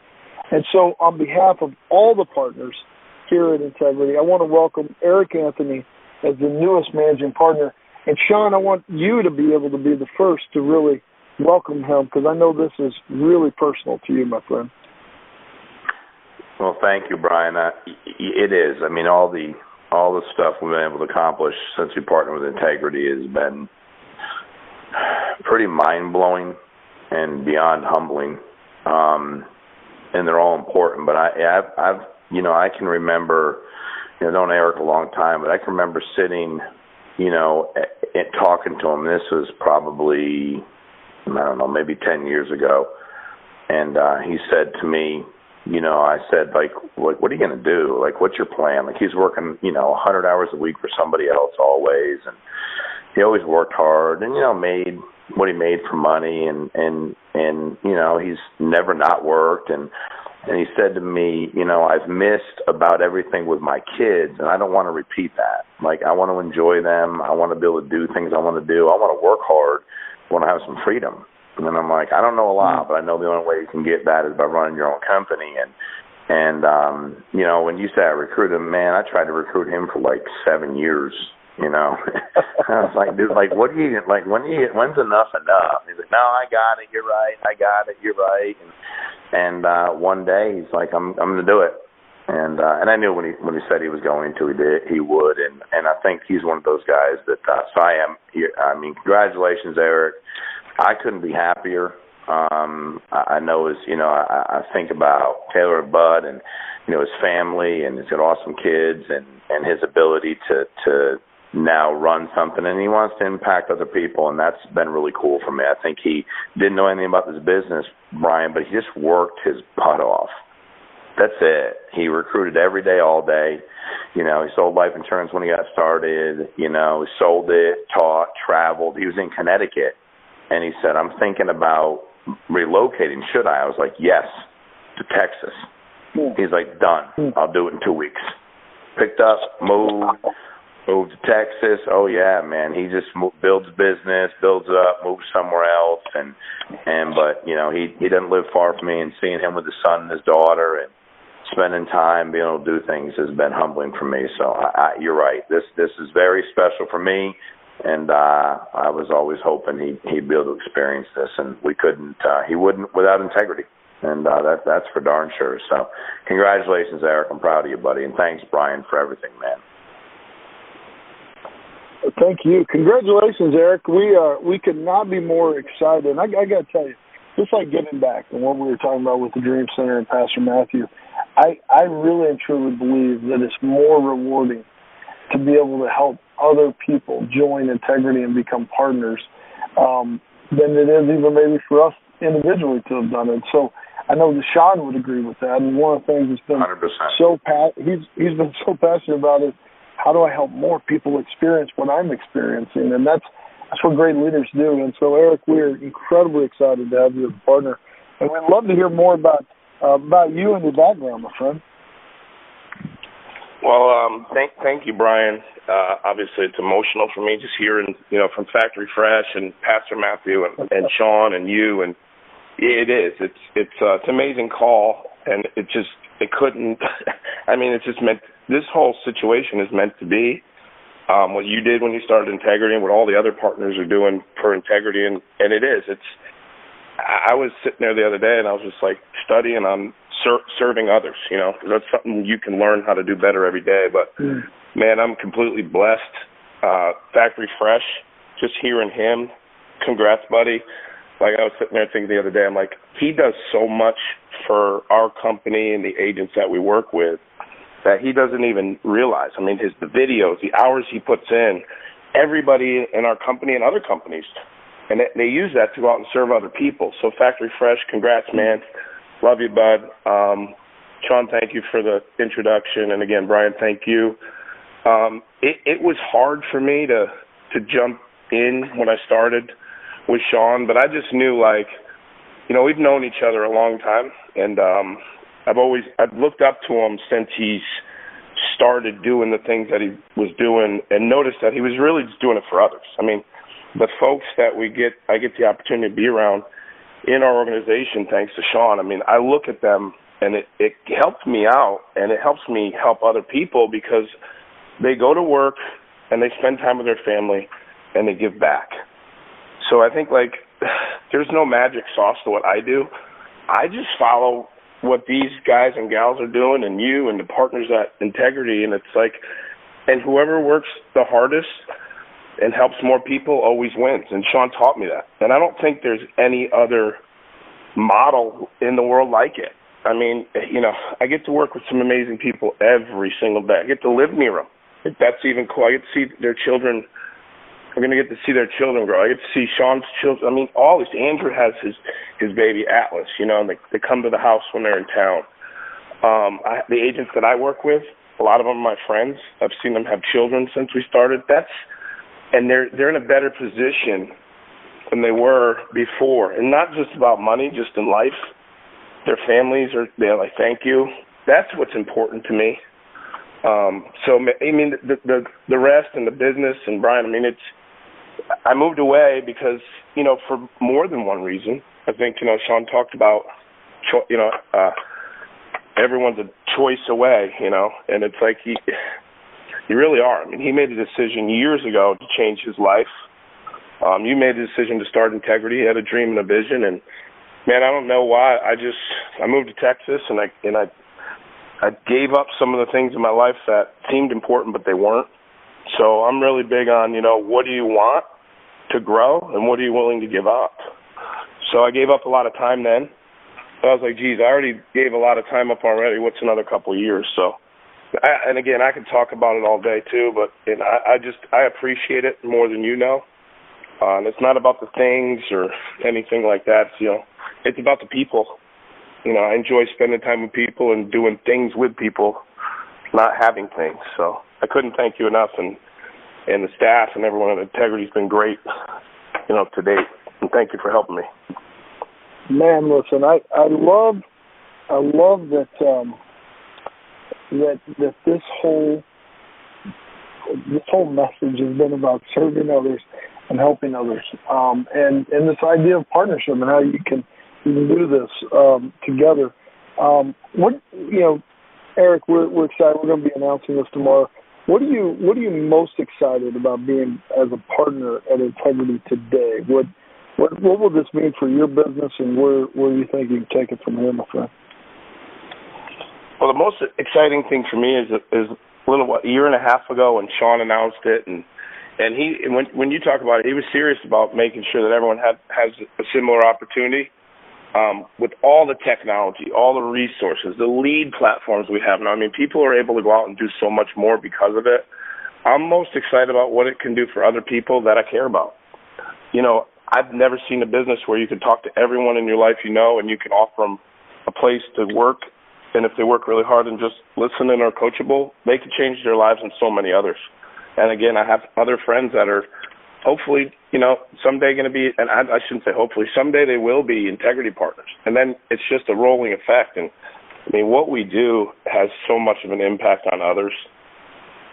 And so, on behalf of all the partners here at Integrity, I want to welcome Eric Anthony as the newest managing partner. And Sean, I want you to be able to be the first to really welcome him, because I know this is really personal to you, my friend. Well, thank you, Brian. It is. I mean, all the stuff we've been able to accomplish since we partnered with Integrity has been pretty mind-blowing and beyond humbling. And they're all important. But I can remember, known Eric a long time, but I can remember sitting, and talking to him. This was probably, I don't know, maybe 10 years ago. And he said to me, I said, like, what are you going to do? Like, what's your plan? Like, he's working, 100 hours a week for somebody else always. And he always worked hard and, made what he made for money. And he's never not worked. And he said to me, I've missed about everything with my kids, and I don't want to repeat that. Like, I want to enjoy them. I want to be able to do things I want to do. I want to work hard. I want to have some freedom. And then I'm like, I don't know a lot, but I know the only way you can get that is by running your own company. And when you say I recruited him, man, I tried to recruit him for like 7 years. I was like, dude, like, what do you like? When's enough enough? He's like, no, I got it. You're right. I got it. You're right. And one day he's like, I'm going to do it. And I knew when he said he was going to, he would. And I think he's one of those guys that. So I am. I mean, congratulations, Eric. I couldn't be happier. I know I think about Taylor and Bud and his family, and he's got awesome kids, and his ability to now run something, and he wants to impact other people, and that's been really cool for me. I think he didn't know anything about this business, Brian, but he just worked his butt off. That's it. He recruited every day, all day. He sold life insurance when he got started. He sold it, taught, traveled. He was in Connecticut, and he said, I'm thinking about relocating. Should I? I was like, yes, to Texas. He's like, done. I'll do it in 2 weeks. Picked up, moved to Texas. Oh yeah, man. He just builds business, builds up, moves somewhere else, but he doesn't live far from me. And seeing him with his son and his daughter, and spending time being able to do things has been humbling for me. So you're right. This is very special for me, and I was always hoping he'd be able to experience this, and we couldn't. He wouldn't without Integrity. And that's for darn sure. So congratulations, Eric. I'm proud of you, buddy. And thanks, Brian, for everything, man. Thank you. Congratulations, Eric. We could not be more excited. And I got to tell you, just like giving back and what we were talking about with the Dream Center and Pastor Matthew, I really and truly believe that it's more rewarding to be able to help other people join Integrity and become partners than it is even maybe for us individually to have done it. So I know that Sean would agree with that. And one of the things that's been 100%. He's been so passionate about is how do I help more people experience what I'm experiencing? And that's what great leaders do. And so, Eric, we're incredibly excited to have you as a partner. And we'd love to hear more about you and your background, my friend. Well, thank you, Brian. Obviously, it's emotional for me just hearing, from Factory Fresh and Pastor Matthew and Sean and you, and it is. It's an amazing call, and it couldn't. I mean, it's just meant. This whole situation is meant to be. What you did when you started Integrity, and what all the other partners are doing for Integrity, and it is. I was sitting there the other day, and I was just like studying on serving others. That's something you can learn how to do better every day. But man, I'm completely blessed. Factory Fresh, just hearing him. Congrats, buddy. Like, I was sitting there thinking the other day, I'm like, he does so much for our company and the agents that we work with that he doesn't even realize. I mean, the videos, the hours he puts in, everybody in our company and other companies, and they use that to go out and serve other people. So Factory Fresh, congrats, man. Love you, bud. Sean, thank you for the introduction. And again, Brian, thank you. It was hard for me to jump in when I started with Sean, but I just knew, like, we've known each other a long time, and I've looked up to him since he's started doing the things that he was doing, and noticed that he was really just doing it for others. I mean, the folks that I get the opportunity to be around in our organization, thanks to Sean, I mean, I look at them, and it helps me out, and it helps me help other people, because they go to work and they spend time with their family and they give back. So I think, like, there's no magic sauce to what I do. I just follow what these guys and gals are doing, and you and the partners at Integrity, and it's like, and whoever works the hardest and helps more people always wins. And Sean taught me that. And I don't think there's any other model in the world like it. I mean, I get to work with some amazing people every single day. I get to live near them. That's even cool. I get to see their children. I'm going to get to see their children grow. I get to see Sean's children. I mean, all this. Andrew has his baby Atlas, and they come to the house when they're in town. The agents that I work with, a lot of them are my friends. I've seen them have children since we started. And they're in a better position than they were before. And not just about money, just in life. Their families they're like, thank you. That's what's important to me. So I mean, the rest and the business, and Brian, I mean, I moved away because, for more than one reason. I think, Sean talked about, everyone's a choice away, and it's like you really are. I mean, he made a decision years ago to change his life. You made a decision to start Integrity. He had a dream and a vision, and man, I don't know why. I moved to Texas, and I gave up some of the things in my life that seemed important, but they weren't. So I'm really big on, what do you want to grow, and what are you willing to give up? So I gave up a lot of time then. So I was like, geez, I already gave a lot of time up already. What's another couple of years? So, and again, I could talk about it all day too, but I appreciate it more than you know. And it's not about the things or anything like that. It's about the people. I enjoy spending time with people and doing things with people, not having things. So I couldn't thank you enough, and the staff and everyone at Integrity's been great, to date. And thank you for helping me. Man, listen, I love that that this whole message has been about serving others and helping others, and this idea of partnership and how you can do this together. Eric, we're excited. We're going to be announcing this tomorrow. What are you most excited about being as a partner at Integrity today? What will this mean for your business, and where you think you can take it from here, my friend? Well, the most exciting thing for me is a year and a half ago when Sean announced it, and when you talk about it, he was serious about making sure that everyone has a similar opportunity. With all the technology, all the resources, the lead platforms we have now, I mean, people are able to go out and do so much more because of it. I'm most excited about what it can do for other people that I care about. I've never seen a business where you can talk to everyone in your life and you can offer them a place to work, and if they work really hard and just listen and are coachable, they can change their lives and so many others. And again, I have other friends that are hopefully, someday going to be, and I shouldn't say hopefully, someday they will be Integrity partners. And then it's just a rolling effect. And I mean, what we do has so much of an impact on others.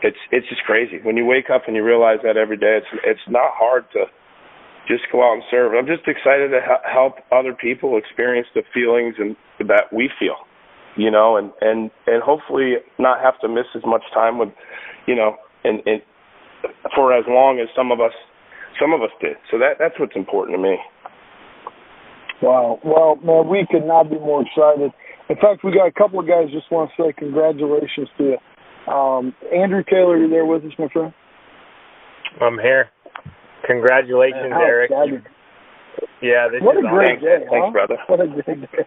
It's just crazy. When you wake up and you realize that every day, it's not hard to just go out and serve. I'm just excited to help other people experience the feelings and that we feel, and hopefully not have to miss as much time with, and for as long as some of us did. So that's what's important to me. Wow. Well, man, we could not be more excited. In fact, we got a couple of guys just want to say congratulations to you. Andrew Taylor, are you there with us, my friend? I'm here. Congratulations, man, Eric. Excited. Yeah, this what is a great awesome. day, Thanks, brother. What a great day.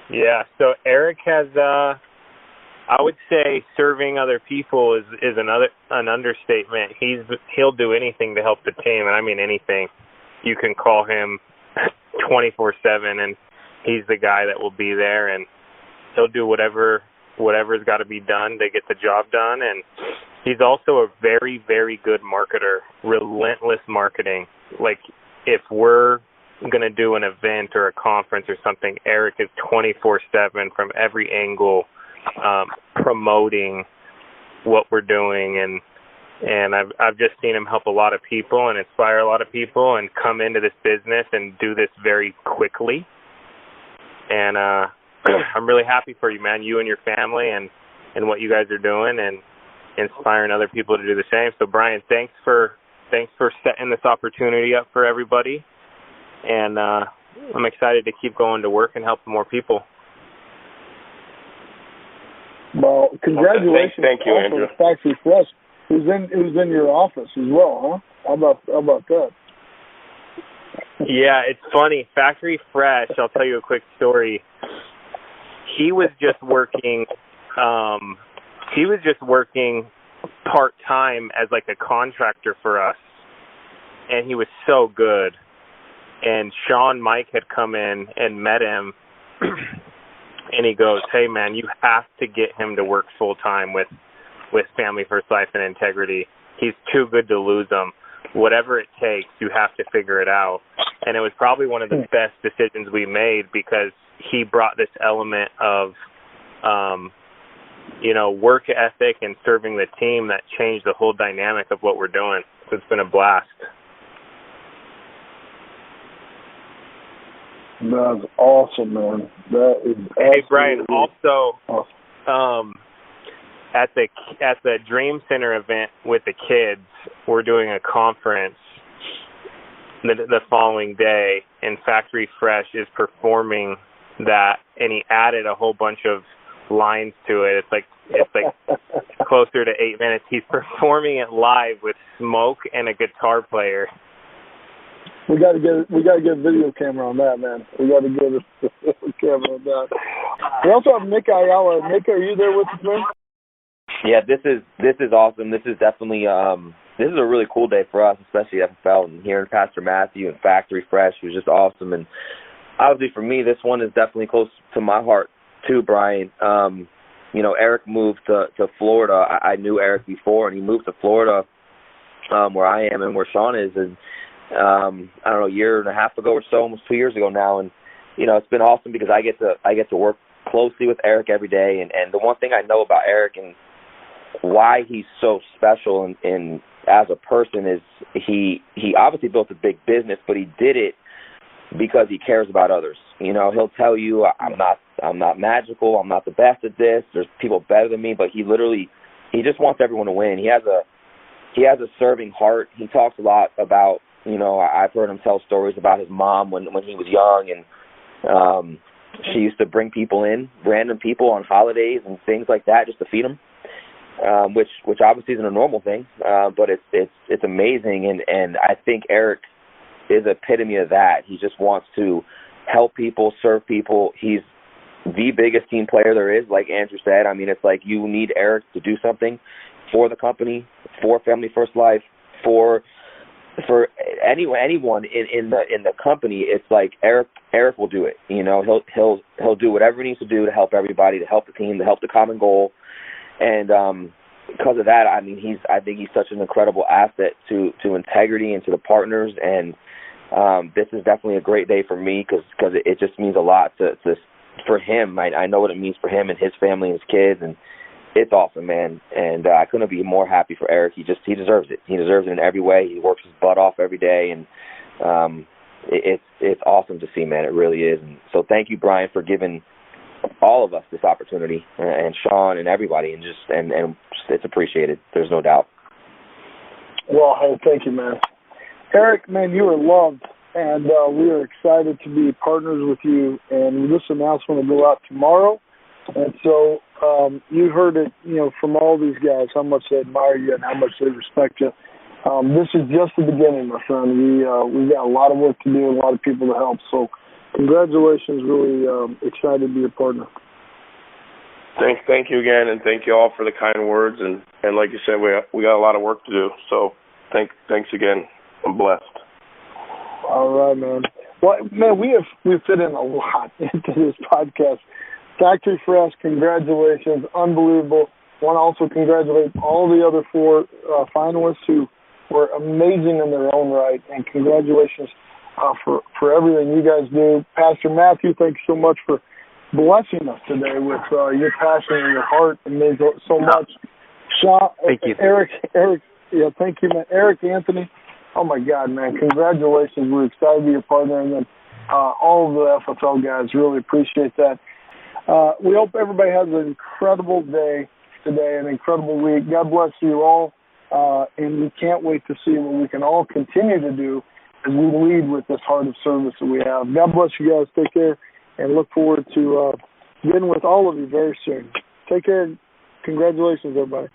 Yeah, so Eric has I would say serving other people is an understatement. He'll do anything to help the team, and I mean anything. You can call him 24/7, and he's the guy that will be there, and he'll do whatever's got to be done to get the job done. And he's also a very, very good marketer, relentless marketing. Like, if we're going to do an event or a conference or something, Eric is 24/7 from every angle, promoting what we're doing, and I've just seen him help a lot of people and inspire a lot of people and come into this business and do this very quickly. And I'm really happy for you, man, you and your family and what you guys are doing and inspiring other people to do the same. So, Brian, thanks for setting this opportunity up for everybody. And I'm excited to keep going to work and helping more people. Well, congratulations. Thank you, Andrew. Factory Fresh. It was in your office as well, huh? How about that? Yeah, it's funny. Factory Fresh, I'll tell you a quick story. He was just working part-time as like a contractor for us, and he was so good. And Sean Mike had come in and met him, and he goes, "Hey, man, you have to get him to work full-time with Family First Life and Integrity. He's too good to lose him. Whatever it takes, you have to figure it out." And it was probably one of the best decisions we made, because he brought this element of, work ethic and serving the team that changed the whole dynamic of what we're doing. So it's been a blast. That's awesome, man. That is. Hey, Brian. Also, awesome. At the Dream Center event with the kids, we're doing a conference the following day, and Factory Fresh is performing that, and he added a whole bunch of lines to it. It's like closer to 8 minutes. He's performing it live with smoke and a guitar player. We got to get a video camera on that, man. We got to get a video camera on that. We also have Nick Ayala. Nick, are you there with us, man? Yeah, this is awesome. This is definitely this is a really cool day for us, especially at FFL, and hearing Pastor Matthew and Factory Fresh was just awesome. And obviously for me, this one is definitely close to my heart too, Brian. Eric moved to Florida. I knew Eric before, and he moved to Florida, where I am and where Sean is, and I don't know, a year and a half ago or so, almost 2 years ago now. And it's been awesome because I get to work closely with Eric every day. And the one thing I know about Eric and why he's so special and as a person is he obviously built a big business, but he did it because he cares about others. He'll tell you, I'm not magical, I'm not the best at this, there's people better than me, but he just wants everyone to win. He has a serving heart. He talks a lot about, I've heard him tell stories about his mom when he was young, and she used to bring people in, random people on holidays and things like that, just to feed them. Which obviously isn't a normal thing, but it's amazing, and I think Eric is the epitome of that. He just wants to help people, serve people. He's the biggest team player there is, like Andrew said. I mean, it's like you need Eric to do something for the company, for Family First Life, for anyone in the company. It's like Eric will do it. He'll do whatever he needs to do to help everybody, to help the team, to help the common goal. And because of that, I think he's such an incredible asset to Integrity and to the partners. And this is definitely a great day for me because it just means a lot for him. I know what it means for him and his family and his kids, and it's awesome, man. And I couldn't be more happy for Eric. He deserves it. He deserves it in every way. He works his butt off every day, and it's awesome to see, man. It really is. And so thank you, Brian, for giving all of us this opportunity, and Sean and everybody, and it's appreciated. There's no doubt. Well, hey, thank you, man. Eric, man, you are loved, and we are excited to be partners with you. And this announcement will go out tomorrow. And so you heard it, from all these guys, how much they admire you and how much they respect you. This is just the beginning, my friend. We've got a lot of work to do, a lot of people to help. So congratulations. Really excited to be a partner. Thank you again, and thank you all for the kind words. And like you said, we got a lot of work to do. So thanks again. I'm blessed. All right, man. Well, man, we fit in a lot into this podcast. Factory Fresh, congratulations, unbelievable. I want to also congratulate all the other 4 finalists who were amazing in their own right, and congratulations for everything you guys do. Pastor Matthew, thanks so much for blessing us today with your passion and your heart. It means so much. Sean, thank you. Eric, yeah, thank you, man. Eric, Anthony, oh my God, man, congratulations. We're excited to be your partner, and then all of the FFL guys, really appreciate that. We hope everybody has an incredible day today, an incredible week. God bless you all, and we can't wait to see what we can all continue to do as we lead with this heart of service that we have. God bless you guys. Take care, and look forward to getting with all of you very soon. Take care. Congratulations, everybody.